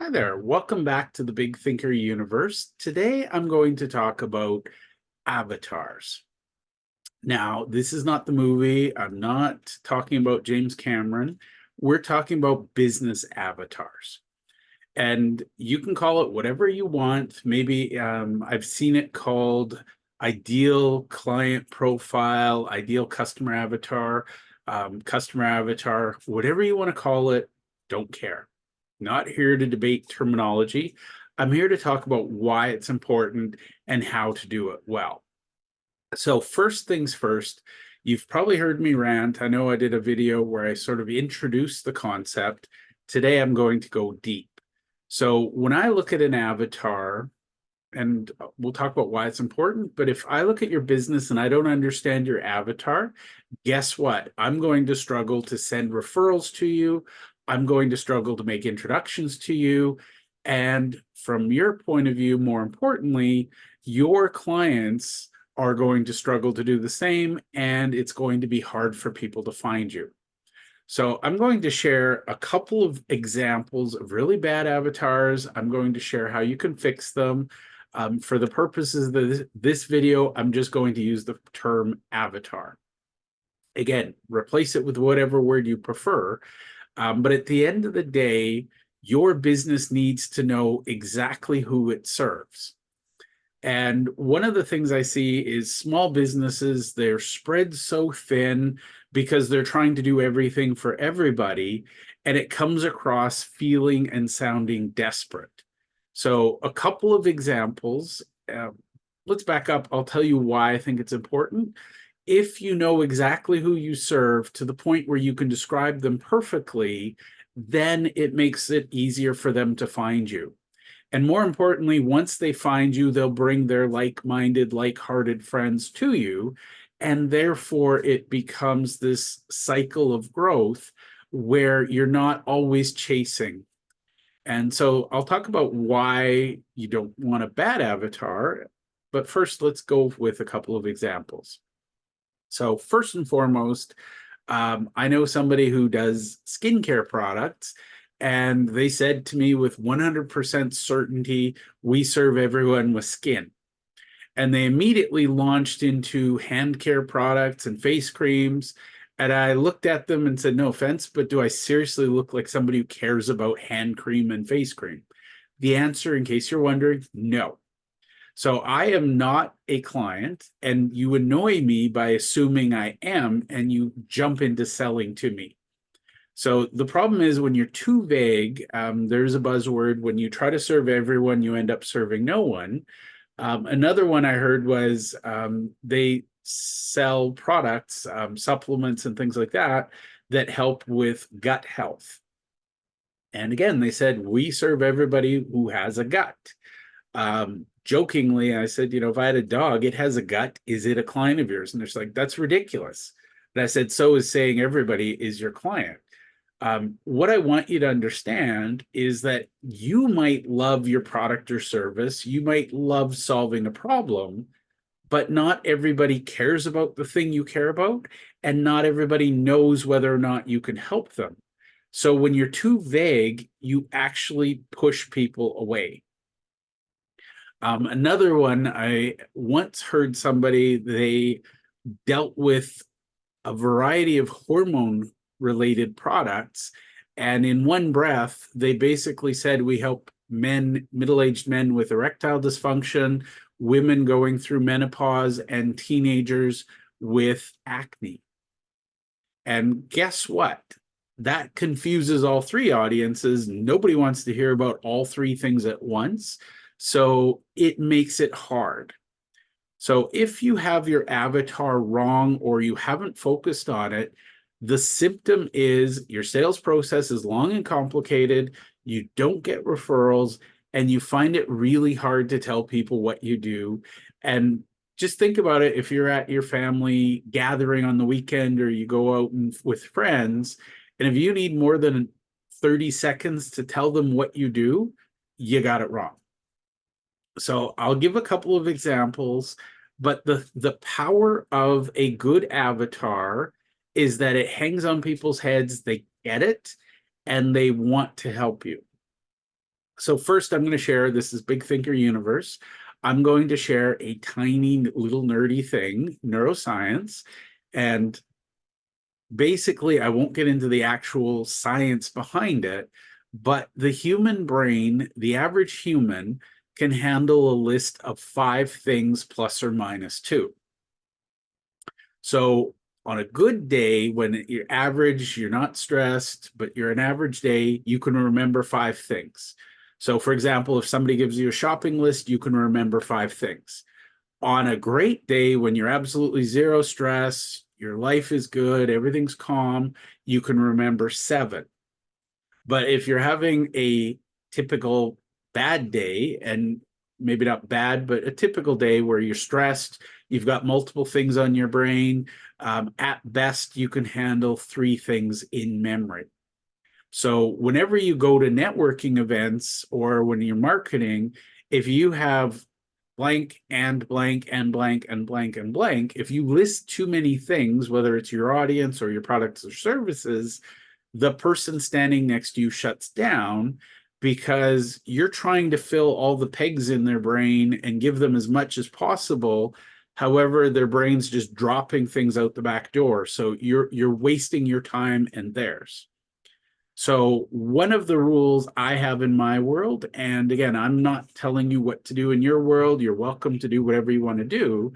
Hi there, welcome back to the Big Thinker universe. Today I'm going to talk about avatars. Now, this is not the movie. I'm not talking about James Cameron. We're talking about business avatars. And you can call it whatever you want. Maybe I've seen it called ideal client profile, ideal customer avatar, whatever you want to call it, don't care. Not here to debate terminology. I'm here to talk about why it's important and how to do it well. So first things first, you've probably heard me rant. I know I did a video where I sort of introduced the concept. Today I'm going to go deep. So when I look at an avatar, and we'll talk about why it's important, but if I look at your business and I don't understand your avatar, guess what? I'm going to struggle to send referrals to you. I'm going to struggle to make introductions to you. And from your point of view, more importantly, your clients are going to struggle to do the same, and it's going to be hard for people to find you. So I'm going to share a couple of examples of really bad avatars. I'm going to share how you can fix them. For the purposes of this video, I'm just going to use the term avatar. Again, replace it with whatever word you prefer. But at the end of the day, your business needs to know exactly who it serves. And one of the things I see is small businesses, they're spread so thin because they're trying to do everything for everybody, and it comes across feeling and sounding desperate. So a couple of examples. Let's back up. I'll tell you why I think it's important. If you know exactly who you serve to the point where you can describe them perfectly, then it makes it easier for them to find you. And more importantly, once they find you, they'll bring their like-minded, like-hearted friends to you. And therefore, it becomes this cycle of growth where you're not always chasing. And so I'll talk about why you don't want a bad avatar. But first, let's go with a couple of examples. So first and foremost, I know somebody who does skincare products, and they said to me with 100% certainty, we serve everyone with skin. And they immediately launched into hand care products and face creams. And I looked at them and said, no offense, but do I seriously look like somebody who cares about hand cream and face cream? The answer, in case you're wondering, no. So I am not a client, and you annoy me by assuming I am, and you jump into selling to me. So the problem is when you're too vague, there's a buzzword. When you try to serve everyone, you end up serving no one. Another one I heard was they sell products, supplements and things like that, that help with gut health. And again, they said, we serve everybody who has a gut. Jokingly, I said, if I had a dog, it has a gut. Is it a client of yours? And they're like, that's ridiculous. And I said, so is saying everybody is your client. What I want you to understand is that you might love your product or service. You might love solving a problem, but not everybody cares about the thing you care about, and not everybody knows whether or not you can help them. So when you're too vague, you actually push people away. Another one, I once heard somebody, they dealt with a variety of hormone related products. And in one breath, they basically said, we help men, middle-aged men with erectile dysfunction, women going through menopause, and teenagers with acne. And guess what? That confuses all three audiences. Nobody wants to hear about all three things at once. So it makes it hard. So if you have your avatar wrong or you haven't focused on it, the symptom is your sales process is long and complicated, you don't get referrals, and you find it really hard to tell people what you do. And just think about it, if you're at your family gathering on the weekend or you go out with friends, and if you need more than 30 seconds to tell them what you do, you got it wrong. So I'll give a couple of examples, but the power of a good avatar is that it hangs on people's heads, they get it, and they want to help you. So first, I'm going to share, this is Big Thinker Universe. I'm going to share a tiny little nerdy thing, neuroscience. And basically, I won't get into the actual science behind it, but the human brain, the average human, can handle a list of 5 things plus or minus 2. So on a good day, when you're average, you're not stressed, but you're an average day, you can remember 5 things. So for example, if somebody gives you a shopping list, you can remember 5 things. On a great day, when you're absolutely zero stress, your life is good, everything's calm, you can remember 7. But if you're having a typical bad day, and maybe not bad, but a typical day where you're stressed, you've got multiple things on your brain, at best, you can handle 3 things in memory. So whenever you go to networking events or when you're marketing, if you have blank and blank and blank and blank and blank, if you list too many things, whether it's your audience or your products or services, the person standing next to you shuts down because you're trying to fill all the pegs in their brain and give them as much as possible. However, their brain's just dropping things out the back door. So you're wasting your time and theirs. So one of the rules I have in my world, and again, I'm not telling you what to do in your world, you're welcome to do whatever you want to do,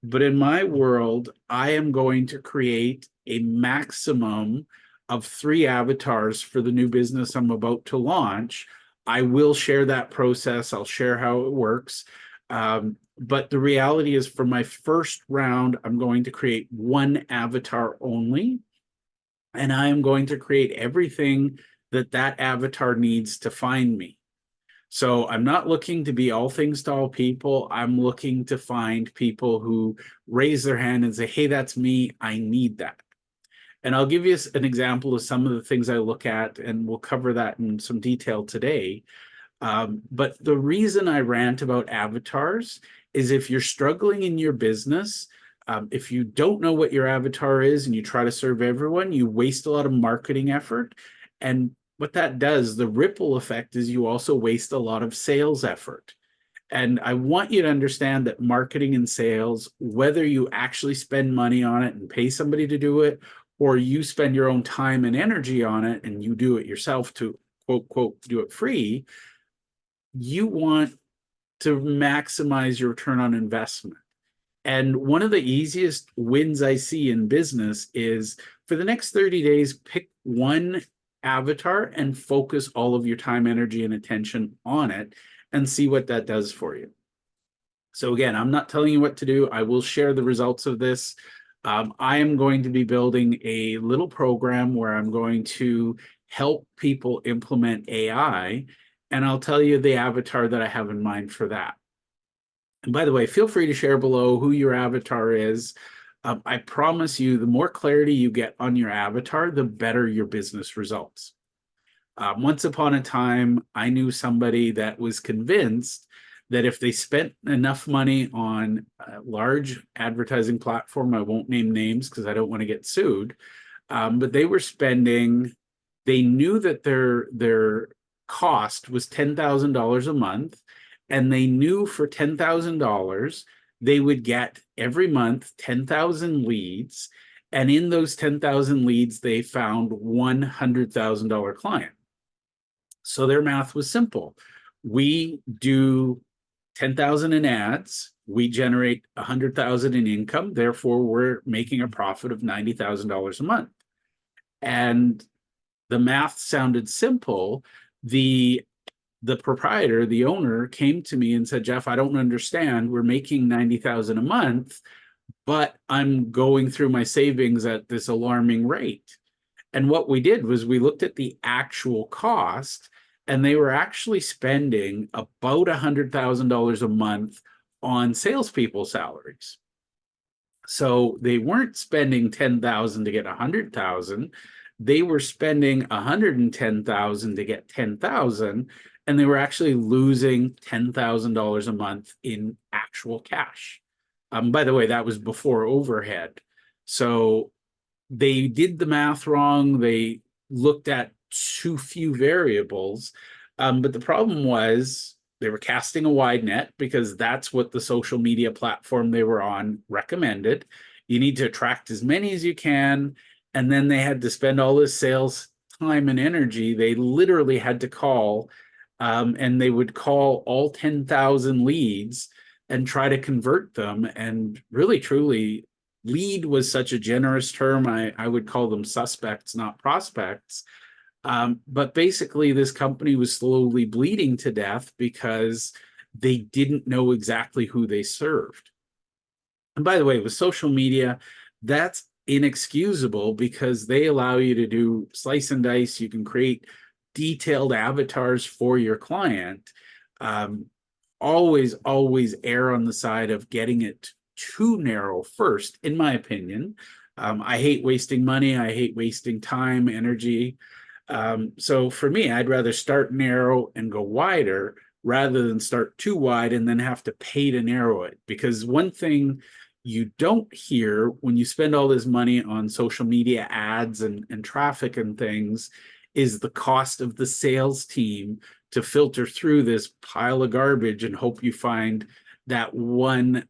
but in my world, I am going to create a maximum of 3 avatars for the new business I'm about to launch. I will share that process. I'll share how it works. But the reality is, for my first round, I'm going to create 1 avatar only, and I am going to create everything that that avatar needs to find me. So I'm not looking to be all things to all people. I'm looking to find people who raise their hand and say, hey, that's me. I need that. And I'll give you an example of some of the things I look at, and we'll cover that in some detail today. But the reason I rant about avatars is, if you're struggling in your business, if you don't know what your avatar is and you try to serve everyone, you waste a lot of marketing effort. And what that does, the ripple effect, is you also waste a lot of sales effort. And I want you to understand that marketing and sales, whether you actually spend money on it and pay somebody to do it, or you spend your own time and energy on it and you do it yourself to quote, quote, do it free, you want to maximize your return on investment. And one of the easiest wins I see in business is, for the next 30 days, pick 1 avatar and focus all of your time, energy, and attention on it, and see what that does for you. So again, I'm not telling you what to do. I will share the results of this. I am going to be building a little program where I'm going to help people implement AI, and I'll tell you the avatar that I have in mind for that. And by the way, feel free to share below who your avatar is. I promise you, the more clarity you get on your avatar, the better your business results. Once upon a time, I knew somebody that was convinced that if they spent enough money on a large advertising platform, I won't name names because I don't want to get sued, but they were spending, they knew that their cost was $10,000 a month, and they knew for $10,000 they would get every month 10,000 leads, and in those 10,000 leads they found $100,000 client. So their math was simple. We do 10,000 in ads, we generate 100,000 in income, therefore we're making a profit of $90,000 a month. And the math sounded simple. The proprietor, the owner, came to me and said, Jeff, I don't understand. We're making 90,000 a month, but I'm going through my savings at this alarming rate. And what we did was we looked at the actual cost, and they were actually spending about $100,000 a month on salespeople salaries. So they weren't spending 10,000 to get 100,000. They were spending 110,000 to get 10,000, and they were actually losing $10,000 a month in actual cash. By the way, that was before overhead. So they did the math wrong. They looked at too few variables. But the problem was they were casting a wide net because that's what the social media platform they were on recommended. You need to attract as many as you can. And then they had to spend all this sales time and energy. They literally had to call, and they would call all 10,000 leads and try to convert them. And really, truly, lead was such a generous term. I would call them suspects, not prospects. But basically, this company was slowly bleeding to death because they didn't know exactly who they served. And by the way, with social media, that's inexcusable because they allow you to do slice and dice. You can create detailed avatars for your client. Um, always err on the side of getting it too narrow first, in my opinion. I hate wasting money. I hate wasting time, energy. So for me, I'd rather start narrow and go wider rather than start too wide and then have to pay to narrow it. Because one thing you don't hear when you spend all this money on social media ads and traffic and things is the cost of the sales team to filter through this pile of garbage and hope you find that one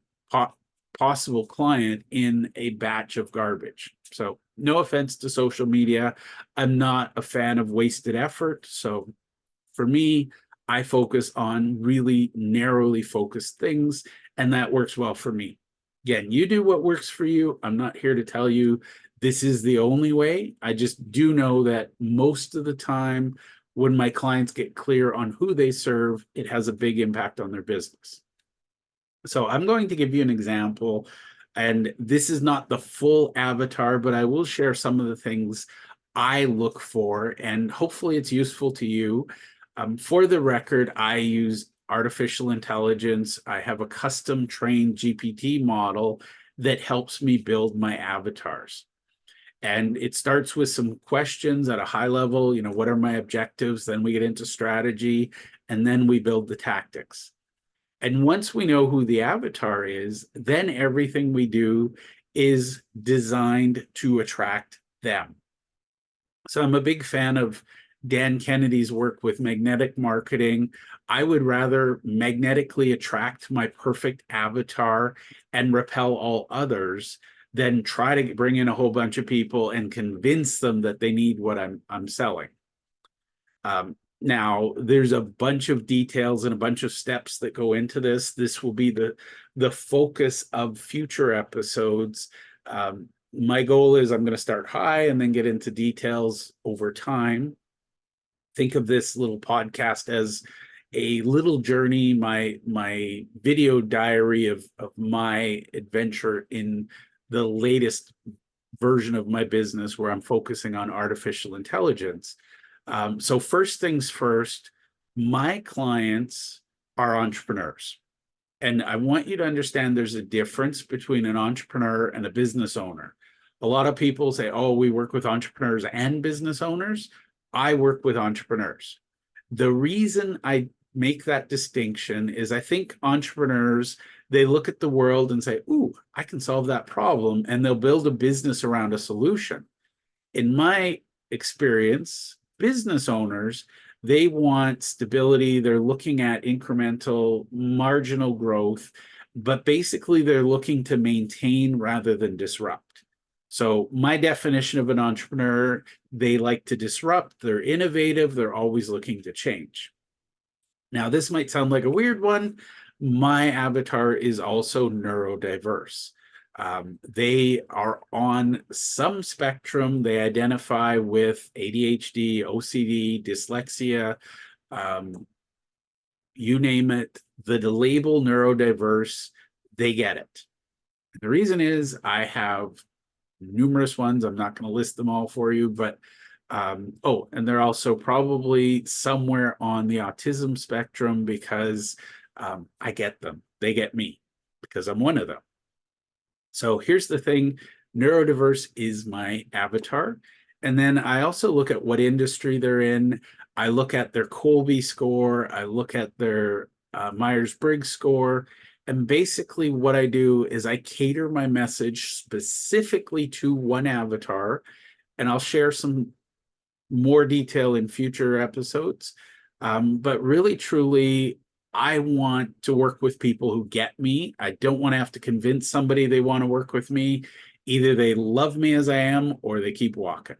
possible client in a batch of garbage. So no offense to social media. I'm not a fan of wasted effort. So for me, I focus on really narrowly focused things, and that works well for me. Again, you do what works for you. I'm not here to tell you this is the only way. I just do know that most of the time, when my clients get clear on who they serve, it has a big impact on their business. So I'm going to give you an example, and this is not the full avatar, but I will share some of the things I look for, and hopefully it's useful to you. For the record, I use artificial intelligence. I have a custom trained GPT model that helps me build my avatars. And it starts with some questions at a high level, what are my objectives? Then we get into strategy, and then we build the tactics. And once we know who the avatar is, then everything we do is designed to attract them. So I'm a big fan of Dan Kennedy's work with magnetic marketing. I would rather magnetically attract my perfect avatar and repel all others than try to bring in a whole bunch of people and convince them that they need what I'm selling. Now, there's a bunch of details and a bunch of steps that go into this. This will be the focus of future episodes. My goal is I'm going to start high and then get into details over time. Think of this little podcast as a little journey, my video diary of my adventure in the latest version of my business where I'm focusing on artificial intelligence. So first things first, my clients are entrepreneurs. And I want you to understand there's a difference between an entrepreneur and a business owner. A lot of people say, oh, we work with entrepreneurs and business owners. I work with entrepreneurs. The reason I make that distinction is I think entrepreneurs, they look at the world and say, ooh, I can solve that problem, and they'll build a business around a solution. In my experience, business owners, they want stability. They're looking at incremental, marginal growth, but basically they're looking to maintain rather than disrupt. So my definition of an entrepreneur, they like to disrupt, they're innovative, they're always looking to change. Now, this might sound like a weird one. My avatar is also neurodiverse. They are on some spectrum. They identify with ADHD, OCD, dyslexia, you name it. The label neurodiverse, they get it. The reason is I have numerous ones. I'm not going to list them all for you, but and they're also probably somewhere on the autism spectrum because I get them. They get me because I'm one of them. So here's the thing, neurodiverse is my avatar. And then I also look at what industry they're in. I look at their Colby score. I look at their Myers-Briggs score. And basically what I do is I cater my message specifically to one avatar. And I'll share some more detail in future episodes. But really, truly, I want to work with people who get me. I don't want to have to convince somebody they want to work with me. Either they love me as I am or they keep walking.